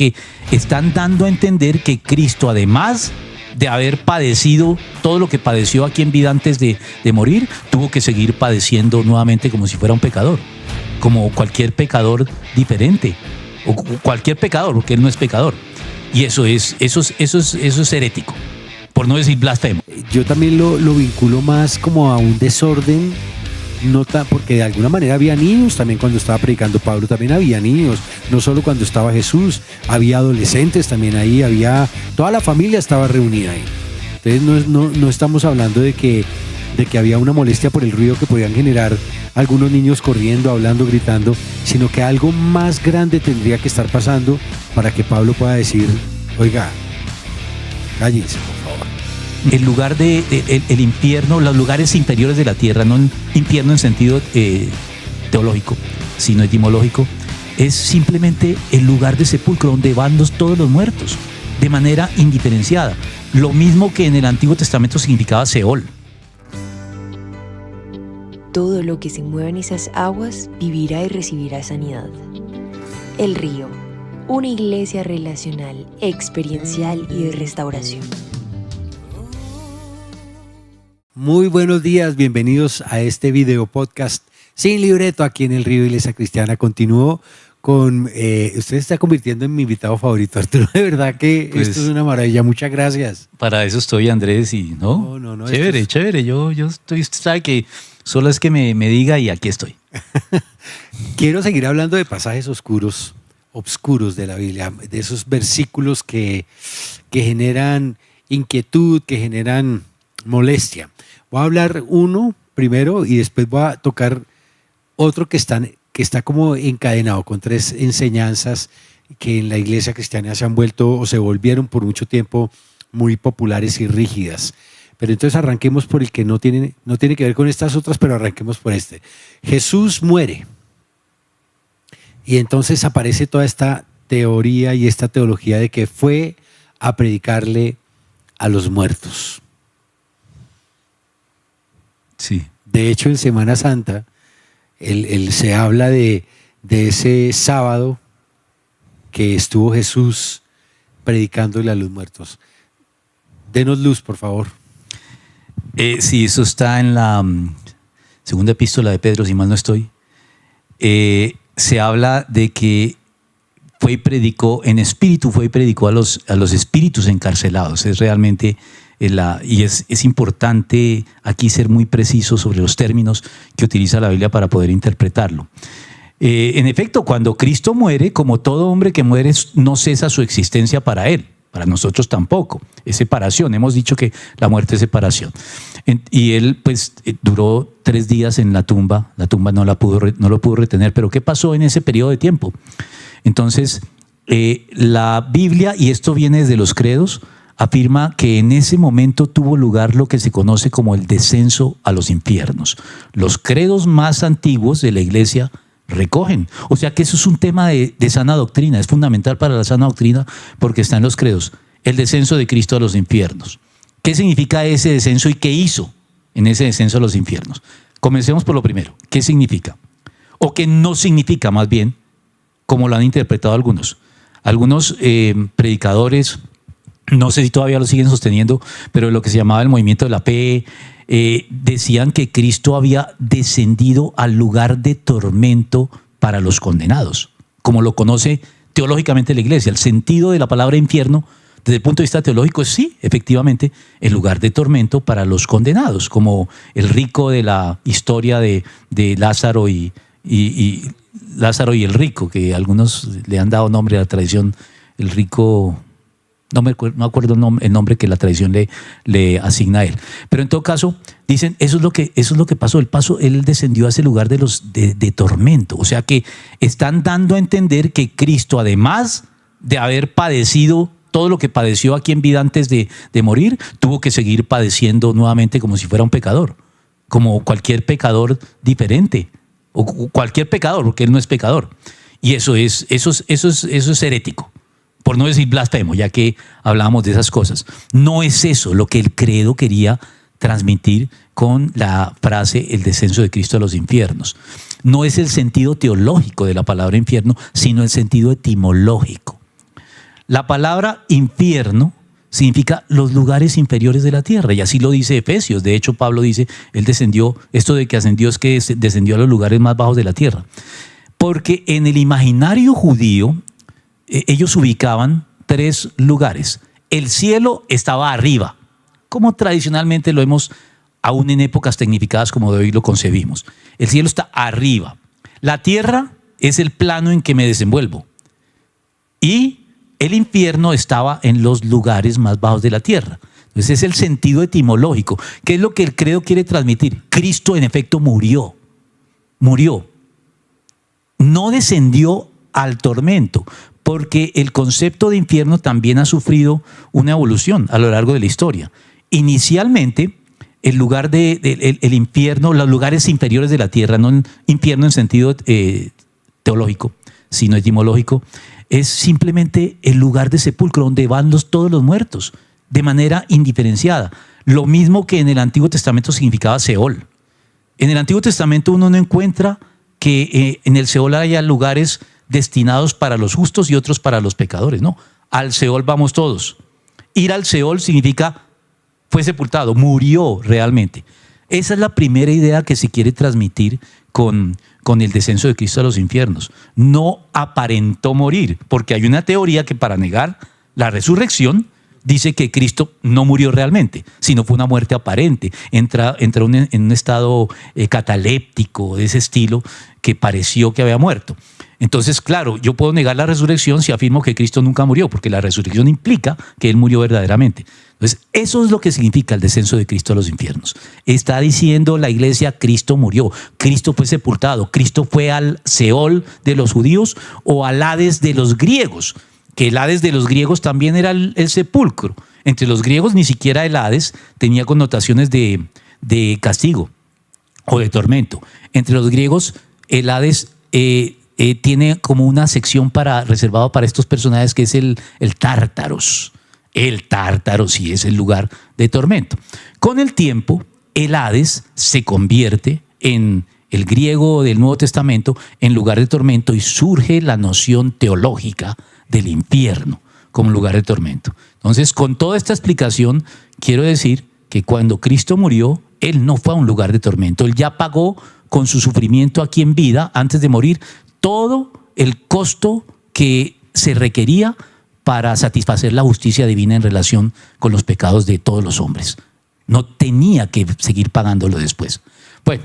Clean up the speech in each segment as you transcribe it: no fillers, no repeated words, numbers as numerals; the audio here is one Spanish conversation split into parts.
que están dando a entender que Cristo, además de haber padecido todo lo que padeció aquí en vida antes de morir, tuvo que seguir padeciendo nuevamente como si fuera un pecador, como cualquier pecador diferente, o cualquier pecador, porque él no es pecador. Y eso es herético, por no decir blasfemo. Yo también lo vinculo más como a un desorden, porque de alguna manera había niños también cuando estaba predicando Pablo, también había niños, no solo cuando estaba Jesús, había adolescentes también ahí, toda la familia estaba reunida ahí. Entonces no estamos hablando de que había una molestia por el ruido que podían generar algunos niños corriendo, hablando, gritando, sino que algo más grande tendría que estar pasando para que Pablo pueda decir, oiga, cállense, por favor. El lugar el infierno, los lugares inferiores de la tierra, no infierno en sentido teológico, sino etimológico, es simplemente el lugar de sepulcro donde van todos los muertos, de manera indiferenciada. Lo mismo que en el Antiguo Testamento significaba Seol. Todo lo que se mueva en esas aguas vivirá y recibirá sanidad. El Río, una iglesia relacional, experiencial y de restauración. Muy buenos días, bienvenidos a este video podcast sin libreto aquí en El Río Iglesia Cristiana. Continúo con, usted se está convirtiendo en mi invitado favorito, Arturo. De verdad que pues, esto es una maravilla, muchas gracias. Para eso estoy, Andrés, y no, chévere, chévere. Yo estoy, usted sabe que solo es que me diga y aquí estoy. Quiero seguir hablando de pasajes obscuros de la Biblia, de esos versículos que generan inquietud, que generan molestia. Voy a hablar uno primero y después voy a tocar otro que está como encadenado con tres enseñanzas que en la iglesia cristiana se han vuelto o se volvieron por mucho tiempo muy populares y rígidas. Pero entonces arranquemos por el que no tiene que ver con estas otras, pero arranquemos por este. Jesús muere. Y entonces aparece toda esta teoría y esta teología de que fue a predicarle a los muertos. Sí. De hecho, en Semana Santa, se habla de ese sábado que estuvo Jesús predicándole a los muertos. Denos luz, por favor. Sí, eso está en la segunda epístola de Pedro, si mal no estoy. Se habla de que fue y predicó a los espíritus encarcelados. Es realmente y es importante aquí ser muy preciso sobre los términos que utiliza la Biblia para poder interpretarlo. En efecto, cuando Cristo muere, como todo hombre que muere, no cesa su existencia para él. Para nosotros tampoco. Es separación. Hemos dicho que la muerte es separación. Y él pues duró 3 días en la tumba. La tumba no lo pudo retener. Pero ¿qué pasó en ese periodo de tiempo? Entonces, la Biblia, y esto viene desde los credos, afirma que en ese momento tuvo lugar lo que se conoce como el descenso a los infiernos. Los credos más antiguos de la iglesia recogen. O sea que eso es un tema de sana doctrina, es fundamental para la sana doctrina porque está en los credos. El descenso de Cristo a los infiernos. ¿Qué significa ese descenso y qué hizo en ese descenso a los infiernos? Comencemos por lo primero. ¿Qué significa? O qué no significa, más bien, como lo han interpretado algunos. Algunos predicadores, no sé si todavía lo siguen sosteniendo, pero lo que se llamaba el movimiento de la fe, decían que Cristo había descendido al lugar de tormento para los condenados, como lo conoce teológicamente la iglesia. El sentido de la palabra infierno, desde el punto de vista teológico, es sí, efectivamente, el lugar de tormento para los condenados, como el rico de la historia de Lázaro y Lázaro y el rico, que algunos le han dado nombre a la tradición, el rico. No acuerdo el nombre que la tradición le asigna a él. Pero en todo caso, dicen, eso es lo que pasó. Él descendió a ese lugar de tormento. O sea que están dando a entender que Cristo, además de haber padecido todo lo que padeció aquí en vida antes de morir, tuvo que seguir padeciendo nuevamente como si fuera un pecador. Como cualquier pecador diferente. O cualquier pecador, porque él no es pecador. Y eso es herético. Por no decir blasfemo, ya que hablábamos de esas cosas. No es eso lo que el credo quería transmitir con la frase el descenso de Cristo a los infiernos. No es el sentido teológico de la palabra infierno, sino el sentido etimológico. La palabra infierno significa los lugares inferiores de la tierra, y así lo dice Efesios. De hecho, Pablo dice, él descendió, esto de que ascendió es que descendió a los lugares más bajos de la tierra. Porque en el imaginario judío, ellos ubicaban 3 lugares. El cielo estaba arriba, como tradicionalmente lo hemos, aún en épocas tecnificadas como de hoy lo concebimos. El cielo está arriba. La tierra es el plano en que me desenvuelvo. Y el infierno estaba en los lugares más bajos de la tierra. Entonces es el sentido etimológico. ¿Qué es lo que el credo quiere transmitir? Cristo en efecto murió. Murió. No descendió al tormento, porque el concepto de infierno también ha sufrido una evolución a lo largo de la historia. Inicialmente, el lugar el infierno, los lugares inferiores de la tierra, no infierno en sentido teológico, sino etimológico, es simplemente el lugar de sepulcro donde van todos los muertos, de manera indiferenciada. Lo mismo que en el Antiguo Testamento significaba Seol. En el Antiguo Testamento uno no encuentra que en el Seol haya lugares destinados para los justos y otros para los pecadores. No, al Seol vamos todos. Ir al Seol significa fue sepultado, murió realmente. Esa es la primera idea que se quiere transmitir con el descenso de Cristo a los infiernos. No aparentó morir, porque hay una teoría que para negar la resurrección dice que Cristo no murió realmente, sino fue una muerte aparente. Entró en un estado cataléptico de ese estilo que pareció que había muerto. Entonces, claro, yo puedo negar la resurrección si afirmo que Cristo nunca murió, porque la resurrección implica que Él murió verdaderamente. Entonces, eso es lo que significa el descenso de Cristo a los infiernos. Está diciendo la iglesia, Cristo murió, Cristo fue sepultado, Cristo fue al Seol de los judíos o al Hades de los griegos, que el Hades de los griegos también era el sepulcro. Entre los griegos ni siquiera el Hades tenía connotaciones de castigo o de tormento. Entre los griegos el Hades tiene como una sección reservada para estos personajes que es el Tártaros. El Tártaro sí es el lugar de tormento. Con el tiempo, el Hades se convierte en el griego del Nuevo Testamento en lugar de tormento y surge la noción teológica del infierno como lugar de tormento. Entonces, con toda esta explicación, quiero decir que cuando Cristo murió, Él no fue a un lugar de tormento. Él ya pagó con su sufrimiento aquí en vida, antes de morir, todo el costo que se requería para satisfacer la justicia divina en relación con los pecados de todos los hombres. No tenía que seguir pagándolo después. Bueno,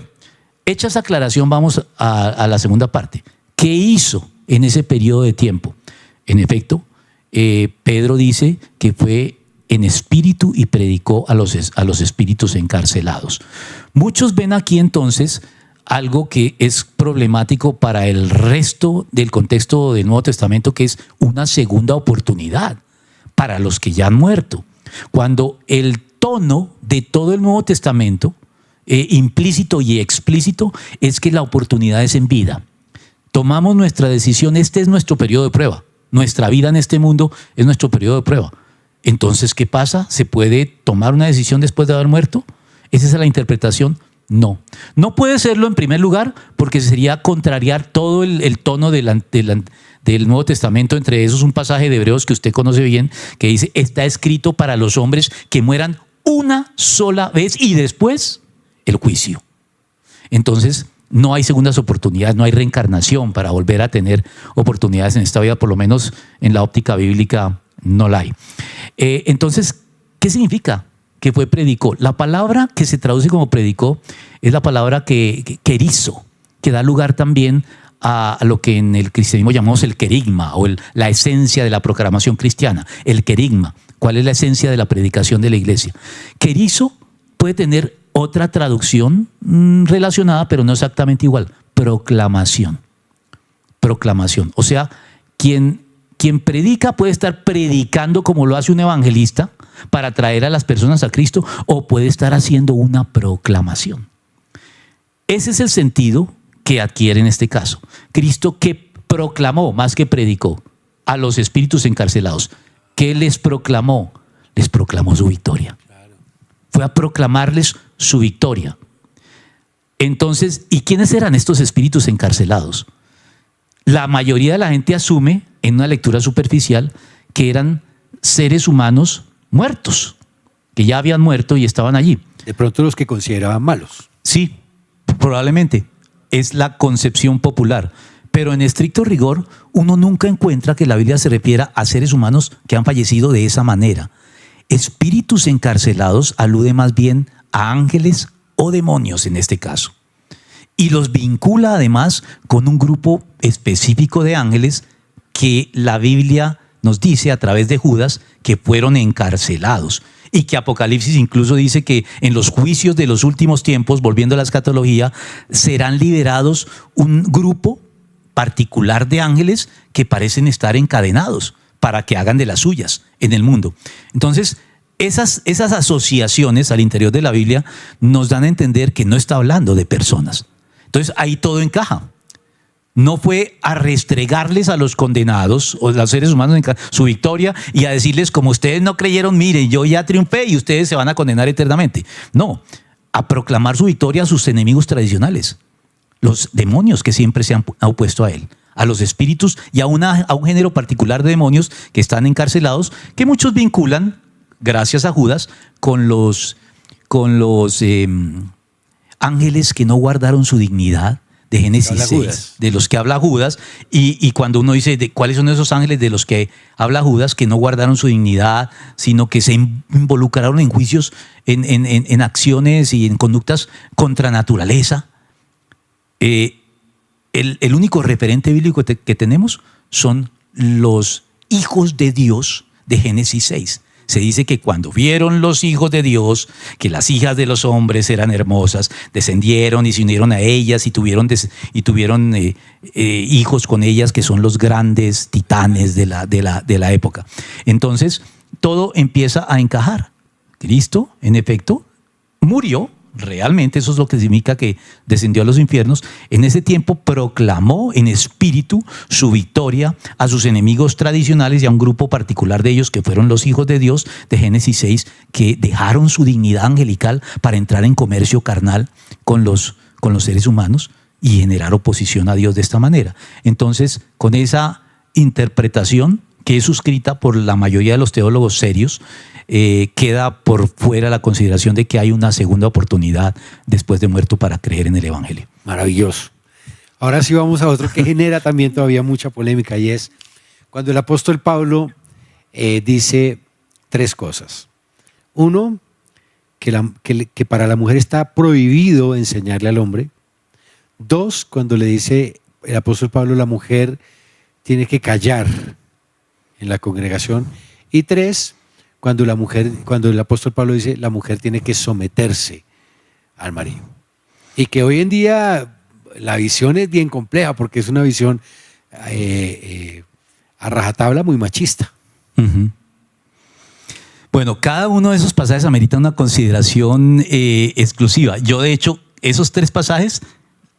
hecha esa aclaración, vamos a la segunda parte. ¿Qué hizo en ese periodo de tiempo? En efecto, Pedro dice que fue en espíritu y predicó a los espíritus encarcelados. Muchos ven aquí entonces algo que es problemático para el resto del contexto del Nuevo Testamento, que es una segunda oportunidad para los que ya han muerto. Cuando el tono de todo el Nuevo Testamento, implícito y explícito, es que la oportunidad es en vida. Tomamos nuestra decisión, este es nuestro periodo de prueba. Nuestra vida en este mundo es nuestro periodo de prueba. Entonces, ¿qué pasa? ¿Se puede tomar una decisión después de haber muerto? ¿Esa es la interpretación? No. No puede serlo en primer lugar porque sería contrariar todo el tono del Nuevo Testamento. Entre esos un pasaje de Hebreos que usted conoce bien que dice, está escrito para los hombres que mueran una sola vez y después el juicio. Entonces, no hay segundas oportunidades, no hay reencarnación para volver a tener oportunidades en esta vida, por lo menos en la óptica bíblica no la hay. Entonces, ¿qué significa que fue predicó? La palabra que se traduce como predicó es la palabra que querizo, que da lugar también a lo que en el cristianismo llamamos el querigma o la esencia de la proclamación cristiana, el querigma. ¿Cuál es la esencia de la predicación de la iglesia? Querizo puede tener otra traducción relacionada, pero no exactamente igual. Proclamación. Proclamación. O sea, quien predica puede estar predicando como lo hace un evangelista para traer a las personas a Cristo, o puede estar haciendo una proclamación. Ese es el sentido que adquiere en este caso. Cristo que proclamó, más que predicó, a los espíritus encarcelados. ¿Qué les proclamó? Les proclamó su victoria. Fue a proclamarles su victoria. Entonces, ¿y quiénes eran estos espíritus encarcelados? La mayoría de la gente asume, en una lectura superficial, que eran seres humanos muertos, que ya habían muerto y estaban allí. De pronto los que consideraban malos. Sí, probablemente. Es la concepción popular. Pero en estricto rigor, uno nunca encuentra que la Biblia se refiera a seres humanos que han fallecido de esa manera. Espíritus encarcelados alude más bien a ángeles o demonios en este caso. Y los vincula además con un grupo específico de ángeles que la Biblia nos dice a través de Judas que fueron encarcelados. Y que Apocalipsis incluso dice que en los juicios de los últimos tiempos, volviendo a la escatología, serán liberados un grupo particular de ángeles que parecen estar encadenados para que hagan de las suyas en el mundo. Entonces, esas asociaciones al interior de la Biblia nos dan a entender que no está hablando de personas. Entonces, ahí todo encaja. No fue a restregarles a los condenados o a los seres humanos su victoria y a decirles, como ustedes no creyeron, miren, yo ya triunfé y ustedes se van a condenar eternamente. No, a proclamar su victoria a sus enemigos tradicionales, los demonios que siempre se han opuesto a él, a los espíritus y a un género particular de demonios que están encarcelados, que muchos vinculan, gracias a Judas, con los ángeles que no guardaron su dignidad, de Génesis 6, de los que habla Judas, y cuando uno dice cuáles son esos ángeles de los que habla Judas, que no guardaron su dignidad, sino que se involucraron en juicios, en acciones y en conductas contra naturaleza. El único referente bíblico que tenemos son los hijos de Dios de Génesis 6. Se dice que cuando vieron los hijos de Dios que las hijas de los hombres eran hermosas, descendieron y se unieron a ellas y tuvieron hijos con ellas, que son los grandes titanes de la época. Entonces, todo empieza a encajar. Cristo, en efecto, murió. Realmente eso es lo que significa que descendió a los infiernos. En ese tiempo proclamó en espíritu su victoria a sus enemigos tradicionales y a un grupo particular de ellos que fueron los hijos de Dios de Génesis 6, que dejaron su dignidad angelical para entrar en comercio carnal con los seres humanos y generar oposición a Dios de esta manera. Entonces, con esa interpretación que es suscrita por la mayoría de los teólogos serios, queda por fuera la consideración de que hay una segunda oportunidad después de muerto para creer en el Evangelio. Maravilloso. Ahora sí vamos a otro que genera también todavía mucha polémica, y es cuando el apóstol Pablo dice tres cosas. Uno, que para la mujer está prohibido enseñarle al hombre. Dos, cuando le dice el apóstol Pablo, la mujer tiene que callar en la congregación. Y tres, cuando el apóstol Pablo dice la mujer tiene que someterse al marido. Y que hoy en día la visión es bien compleja, porque es una visión a rajatabla muy machista. Uh-huh. Bueno, cada uno de esos pasajes amerita una consideración exclusiva. Yo, de hecho, esos tres pasajes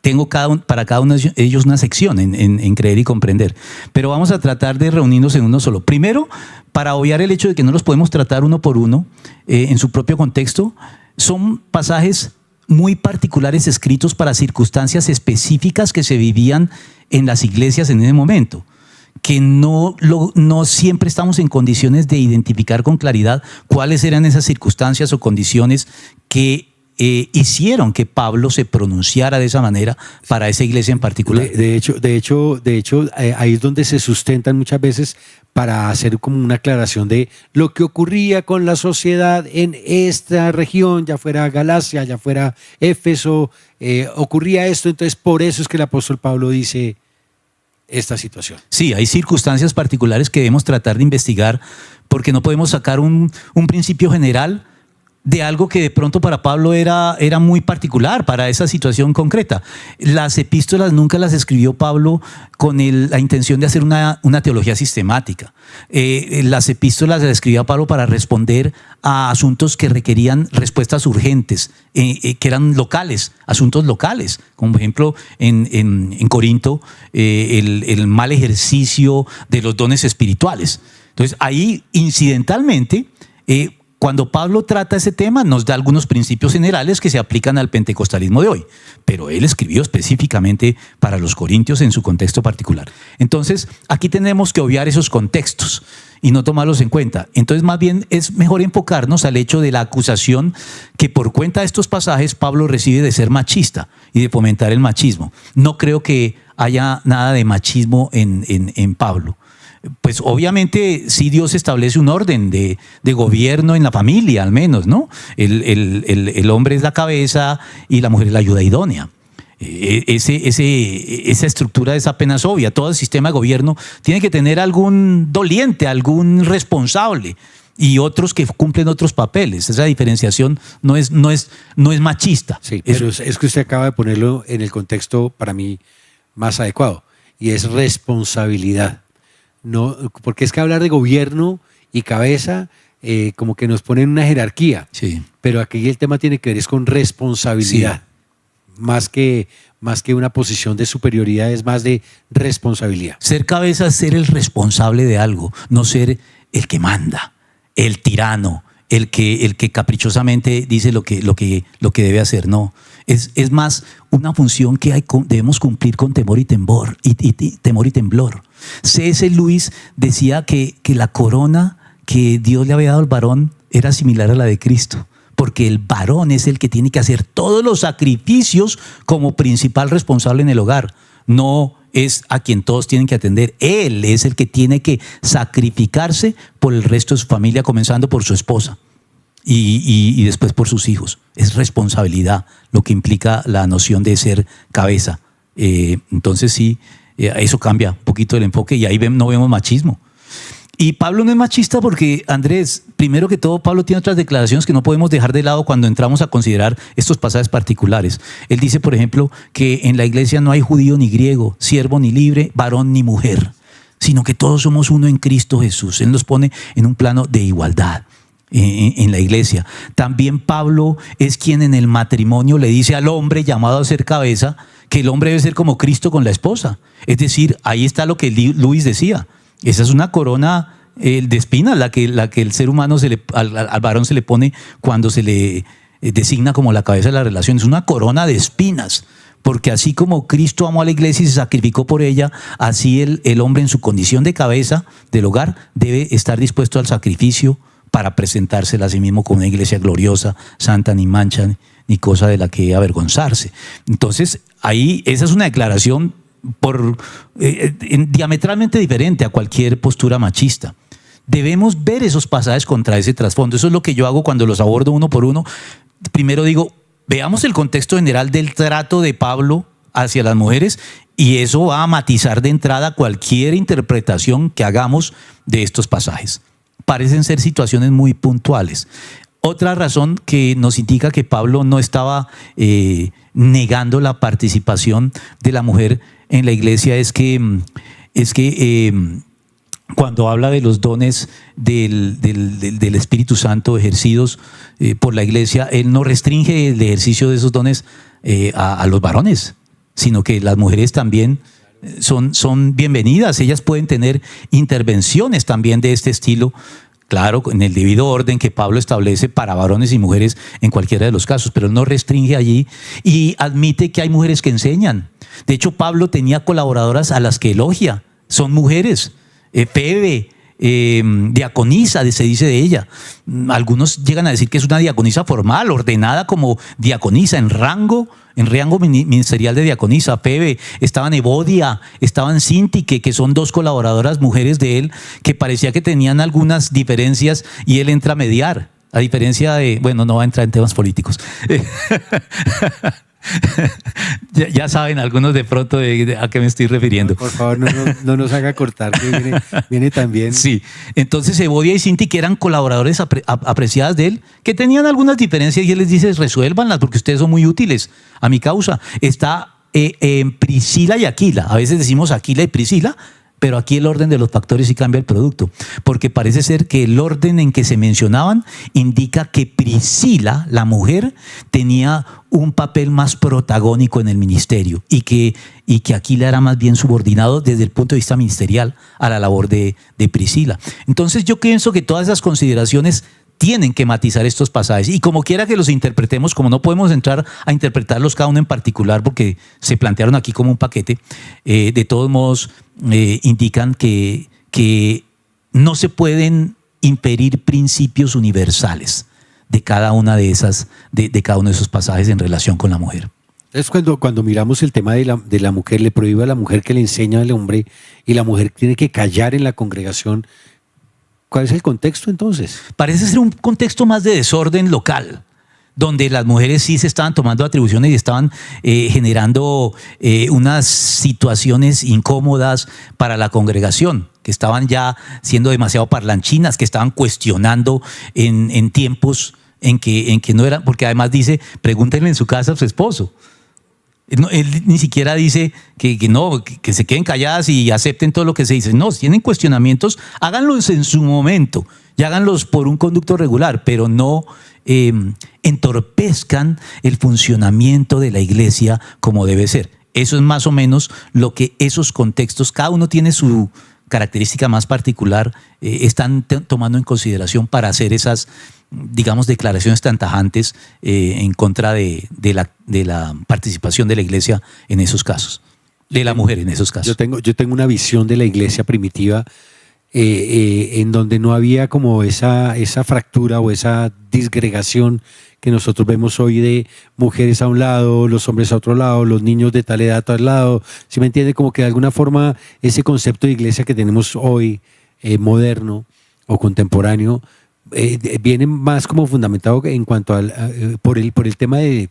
tengo para cada uno de ellos una sección en creer y comprender. Pero vamos a tratar de reunirnos en uno solo. Primero, para obviar el hecho de que no los podemos tratar uno por uno en su propio contexto, son pasajes muy particulares escritos para circunstancias específicas que se vivían en las iglesias en ese momento, que no siempre estamos en condiciones de identificar con claridad cuáles eran esas circunstancias o condiciones que hicieron que Pablo se pronunciara de esa manera para esa iglesia en particular. De hecho, ahí es donde se sustentan muchas veces para hacer como una aclaración de lo que ocurría con la sociedad en esta región, ya fuera Galacia, ya fuera Éfeso, ocurría esto, entonces por eso es que el apóstol Pablo dice esta situación. Sí, hay circunstancias particulares que debemos tratar de investigar, porque no podemos sacar un principio general de algo que de pronto para Pablo era muy particular para esa situación concreta. Las epístolas nunca las escribió Pablo con la intención de hacer una teología sistemática. Las epístolas las escribía Pablo para responder a asuntos que requerían respuestas urgentes, que eran locales, asuntos locales, como por ejemplo en Corinto, el mal ejercicio de los dones espirituales. Entonces ahí incidentalmente cuando Pablo trata ese tema, nos da algunos principios generales que se aplican al pentecostalismo de hoy, pero él escribió específicamente para los corintios en su contexto particular. Entonces, aquí tenemos que obviar esos contextos y no tomarlos en cuenta. Entonces, más bien es mejor enfocarnos al hecho de la acusación que por cuenta de estos pasajes Pablo recibe de ser machista y de fomentar el machismo. No creo que haya nada de machismo en Pablo. Pues obviamente sí Dios establece un orden de gobierno en la familia, al menos, ¿no? El hombre es la cabeza y la mujer es la ayuda idónea. Esa estructura es apenas obvia. Todo el sistema de gobierno tiene que tener algún doliente, algún responsable y otros que cumplen otros papeles. Esa diferenciación no es machista. Sí, pero es que usted acaba de ponerlo en el contexto para mí más adecuado y es responsabilidad. No, porque es que hablar de gobierno y cabeza como que nos pone en una jerarquía, sí. Pero aquí el tema tiene que ver es con responsabilidad, sí. Más que una posición de superioridad, es más de responsabilidad. Ser cabeza es ser el responsable de algo, no ser el que manda, el tirano, el que caprichosamente dice lo que debe hacer, no. Es más una función que debemos cumplir con temor y temblor. C.S. Lewis decía que la corona que Dios le había dado al varón era similar a la de Cristo, porque el varón es el que tiene que hacer todos los sacrificios como principal responsable en el hogar. No es a quien todos tienen que atender. Él es el que tiene que sacrificarse por el resto de su familia, comenzando por su esposa. Y después por sus hijos. Es responsabilidad lo que implica la noción de ser cabeza. Entonces sí, eso cambia un poquito el enfoque y ahí no vemos machismo. Y Pablo no es machista porque, Andrés, primero que todo, Pablo tiene otras declaraciones que no podemos dejar de lado cuando entramos a considerar estos pasajes particulares. Él dice, por ejemplo, que en la iglesia no hay judío ni griego, siervo ni libre, varón ni mujer, sino que todos somos uno en Cristo Jesús. Él nos pone en un plano de igualdad en la iglesia. También Pablo es quien en el matrimonio le dice al hombre llamado a ser cabeza que el hombre debe ser como Cristo con la esposa. Es decir, ahí está lo que Luis decía. Esa es una corona de espinas la que el ser humano al varón se le pone cuando se le designa como la cabeza de la relación. Es una corona de espinas. Porque así como Cristo amó a la iglesia y se sacrificó por ella, así el hombre en su condición de cabeza del hogar debe estar dispuesto al sacrificio para presentársela a sí mismo como una iglesia gloriosa, santa, ni mancha, ni cosa de la que avergonzarse. Entonces, ahí esa es una declaración diametralmente diferente a cualquier postura machista. Debemos ver esos pasajes contra ese trasfondo. Eso es lo que yo hago cuando los abordo uno por uno. Primero digo, veamos el contexto general del trato de Pablo hacia las mujeres y eso va a matizar de entrada cualquier interpretación que hagamos de estos pasajes. Parecen ser situaciones muy puntuales. Otra razón que nos indica que Pablo no estaba negando la participación de la mujer en la iglesia es que cuando habla de los dones del Espíritu Santo ejercidos por la iglesia, él no restringe el ejercicio de esos dones a los varones, sino que las mujeres también son bienvenidas. Ellas pueden tener intervenciones también de este estilo, claro, en el debido orden que Pablo establece para varones y mujeres en cualquiera de los casos, pero no restringe allí y admite que hay mujeres que enseñan. De hecho, Pablo tenía colaboradoras a las que elogia, son mujeres. Febe, diaconisa, se dice de ella. Algunos llegan a decir que es una diaconisa formal, ordenada como diaconisa en rango ministerial de diaconisa. Febe, estaban Evodia, estaban Sintique, que son dos colaboradoras mujeres de él, que parecía que tenían algunas diferencias y él entra a mediar, a diferencia de, bueno, no va a entrar en temas políticos. Ya saben algunos de pronto a qué me estoy refiriendo. Por favor, no nos haga cortar, que viene también. Sí, entonces Evodia y Sintique eran colaboradores apreciadas de él, que tenían algunas diferencias y él les dice, resuélvanlas porque ustedes son muy útiles a mi causa. Está Priscila y Aquila, a veces decimos Aquila y Priscila, pero aquí el orden de los factores sí cambia el producto, porque parece ser que el orden en que se mencionaban indica que Priscila, la mujer, tenía un papel más protagónico en el ministerio y que Aquila era más bien subordinado desde el punto de vista ministerial a la labor de Priscila. Entonces yo pienso que todas esas consideraciones tienen que matizar estos pasajes. Y como quiera que los interpretemos, como no podemos entrar a interpretarlos cada uno en particular porque se plantearon aquí como un paquete, de todos modos indican que no se pueden inferir principios universales de cada una de esas, de cada uno de esos pasajes en relación con la mujer. Es cuando miramos el tema de la mujer, le prohíbe a la mujer que le enseña al hombre y la mujer tiene que callar en la congregación. ¿Cuál es el contexto entonces? Parece ser un contexto más de desorden local, donde las mujeres sí se estaban tomando atribuciones y estaban generando unas situaciones incómodas para la congregación, que estaban ya siendo demasiado parlanchinas, que estaban cuestionando en tiempos en que no eran, porque además dice, pregúntenle en su casa a su esposo. Él ni siquiera dice que se queden calladas y acepten todo lo que se dice. No, si tienen cuestionamientos, háganlos en su momento y háganlos por un conducto regular, pero no entorpezcan el funcionamiento de la iglesia como debe ser. Eso es más o menos lo que esos contextos, cada uno tiene su característica más particular, están tomando en consideración para hacer esas, digamos, declaraciones tan tajantes en contra de la participación de la iglesia en esos casos, de la mujer en esos casos. Yo tengo una visión de la iglesia primitiva en donde no había como esa fractura o esa disgregación que nosotros vemos hoy de mujeres a un lado, los hombres a otro lado, los niños de tal edad a tal lado. ¿Sí me entiende? Como que de alguna forma ese concepto de iglesia que tenemos hoy, moderno o contemporáneo, viene más como fundamentado en cuanto al por el tema de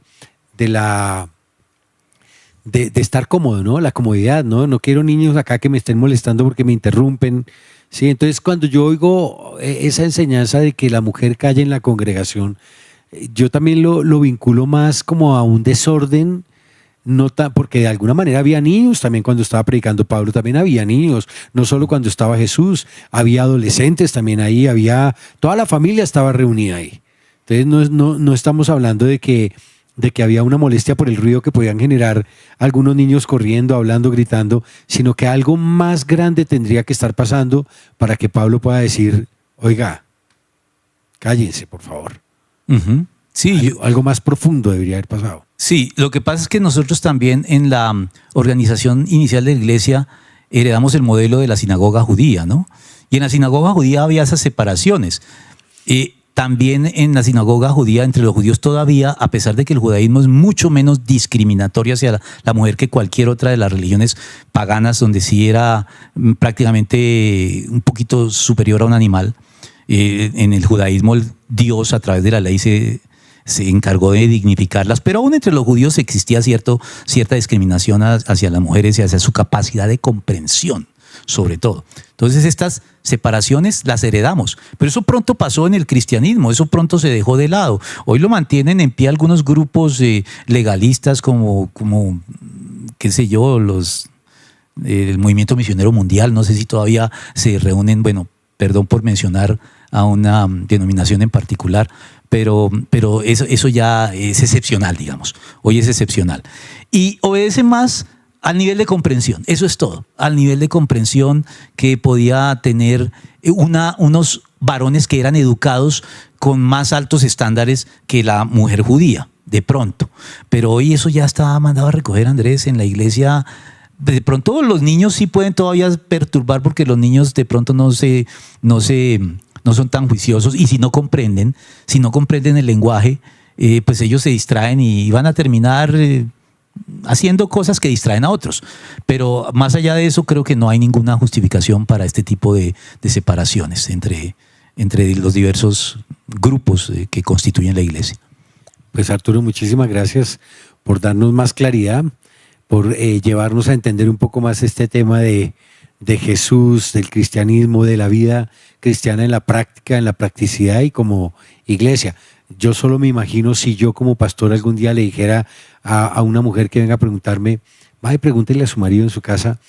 estar cómodo, ¿no? La comodidad, ¿no? No quiero niños acá que me estén molestando porque me interrumpen. Sí, entonces cuando yo oigo esa enseñanza de que la mujer calle en la congregación, yo también lo vinculo más como a un desorden, porque de alguna manera había niños también cuando estaba predicando Pablo, también había niños, no solo cuando estaba Jesús, había adolescentes también ahí, toda la familia estaba reunida ahí. Entonces no estamos hablando de que había una molestia por el ruido que podían generar algunos niños corriendo, hablando, gritando, sino que algo más grande tendría que estar pasando para que Pablo pueda decir, oiga, cállense, por favor. Uh-huh. Sí, algo más profundo debería haber pasado. Sí, lo que pasa es que nosotros también en la organización inicial de la iglesia heredamos el modelo de la sinagoga judía, ¿no? Y en la sinagoga judía había esas separaciones. También en la sinagoga judía, entre los judíos todavía, a pesar de que el judaísmo es mucho menos discriminatorio hacia la mujer que cualquier otra de las religiones paganas, donde sí era prácticamente un poquito superior a un animal, en el judaísmo Dios a través de la ley se encargó de dignificarlas, pero aún entre los judíos existía cierta discriminación hacia las mujeres y hacia su capacidad de comprensión, sobre todo. Entonces estas separaciones las heredamos, pero eso pronto pasó en el cristianismo, eso pronto se dejó de lado. Hoy lo mantienen en pie algunos grupos legalistas como qué sé yo, el movimiento misionero mundial, no sé si todavía se reúnen, bueno, perdón por mencionar a una denominación en particular, pero eso ya es excepcional, digamos. Hoy es excepcional. Y obedece más al nivel de comprensión, eso es todo, al nivel de comprensión que podía tener unos varones que eran educados con más altos estándares que la mujer judía, de pronto. Pero hoy eso ya está mandado a recoger, Andrés, en la iglesia. De pronto los niños sí pueden todavía perturbar porque los niños de pronto no son tan juiciosos, y si no comprenden el lenguaje, pues ellos se distraen y van a terminar haciendo cosas que distraen a otros. Pero más allá de eso, creo que no hay ninguna justificación para este tipo de separaciones entre los diversos grupos que constituyen la iglesia. Pues Arturo, muchísimas gracias por darnos más claridad, por llevarnos a entender un poco más este tema de Jesús, del cristianismo, de la vida cristiana en la práctica, en la practicidad y como iglesia. Yo solo me imagino si yo como pastor algún día le dijera a una mujer que venga a preguntarme, vaya, pregúntele a su marido en su casa,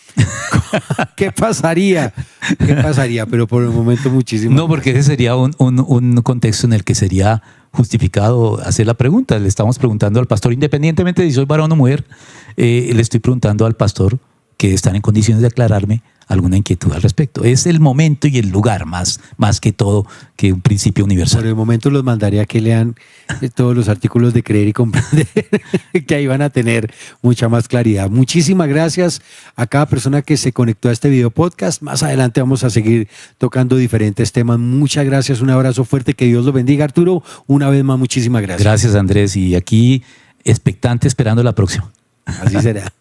¿qué pasaría? ¿Qué pasaría? Pero por el momento muchísimo. No, porque ese sería un contexto en el que sería justificado hacer la pregunta. Le estamos preguntando al pastor, independientemente de si soy varón o mujer, le estoy preguntando al pastor, que están en condiciones de aclararme, alguna inquietud al respecto. Es el momento y el lugar más que todo, que un principio universal. Por el momento los mandaría a que lean todos los artículos de Creer y Comprender, que ahí van a tener mucha más claridad. Muchísimas gracias a cada persona que se conectó a este video podcast. Más adelante vamos a seguir tocando diferentes temas. Muchas gracias, un abrazo fuerte, que Dios los bendiga. Arturo, una vez más, muchísimas gracias. Gracias, Andrés, y aquí expectante esperando la próxima. Así será.